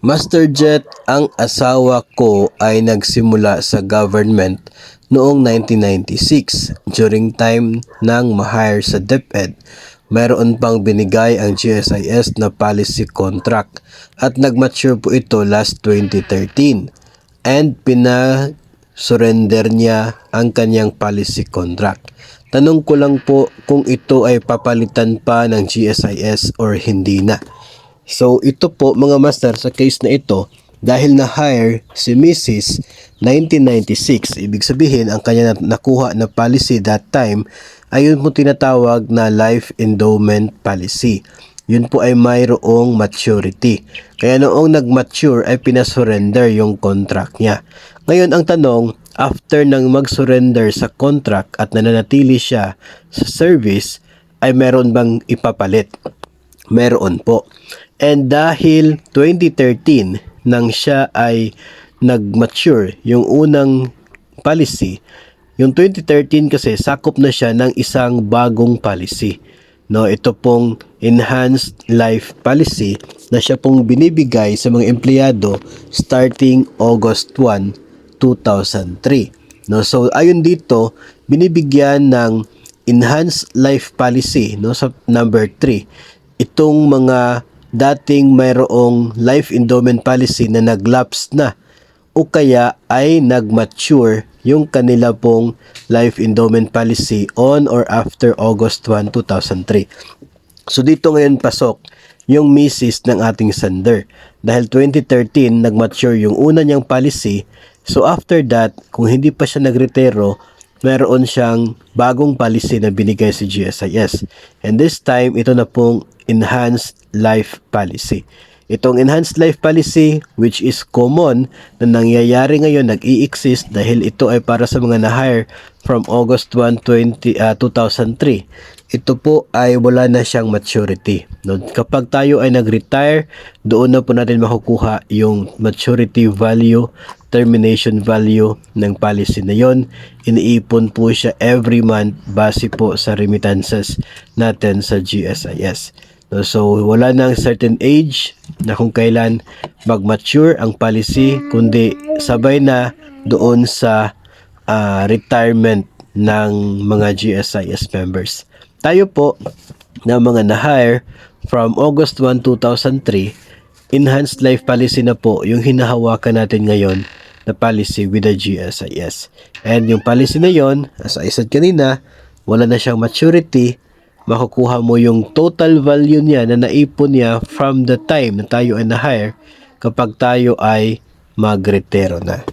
Master Jet, ang asawa ko ay nagsimula sa government noong 1996. During time ng ma-hire sa DepEd, mayroon pang binigay ang GSIS na policy contract at nag-mature po ito last 2013 and pina-surrender niya ang kanyang policy contract. Tanong ko lang po kung ito ay papalitan pa ng GSIS or hindi na. So ito po mga master, sa case na ito, dahil na-hire si Mrs. 1996, ibig sabihin ang kanya nakuha na policy that time ay yun po tinatawag na life endowment policy. Yun po ay mayroong maturity. Kaya noong nag-mature ay pinasurrender yung contract niya. Ngayon ang tanong, after nang mag-surrender sa contract at nananatili siya sa service, ay meron bang ipapalit? Meron po. And dahil 2013 nang siya ay nag-mature yung unang policy, yung 2013 kasi sakop na siya ng isang bagong policy. No, ito pong enhanced life policy na siya pong binibigay sa mga empleyado starting August 1, 2003. No, so ayon dito, binibigyan ng enhanced life policy, no, sa number 3. Itong mga dating mayroong life endowment policy na nag-lapse na o kaya ay nag-mature yung kanila pong life endowment policy on or after August 1, 2003. So dito ngayon pasok yung misis ng ating sender. Dahil 2013 nag-mature yung una niyang policy, so after that, kung hindi pa siya nagretiro, meron siyang bagong policy na binigay si GSIS. And this time, ito na pong enhanced life policy. Itong enhanced life policy, which is common na nangyayari ngayon, nag-i-exist dahil ito ay para sa mga na-hire from August 1, 2003. Ito po ay wala na siyang maturity. No? Kapag tayo ay nag-retire, doon na po natin makukuha yung maturity value, termination value ng policy na yon. Iniipon po siya every month base po sa remittances natin sa GSIS. So wala nang certain age na kung kailan mag-mature ang policy, kundi sabay na doon sa retirement ng mga GSIS members. Tayo po na mga na-hire from August 1, 2003, enhanced life policy na po yung hinahawakan natin ngayon na policy with the GSIS. And yung policy na yon, as I said kanina, wala na siyang maturity. Makukuha mo yung total value niya na naipon niya from the time na tayo ay na-hire kapag tayo ay magretiro na.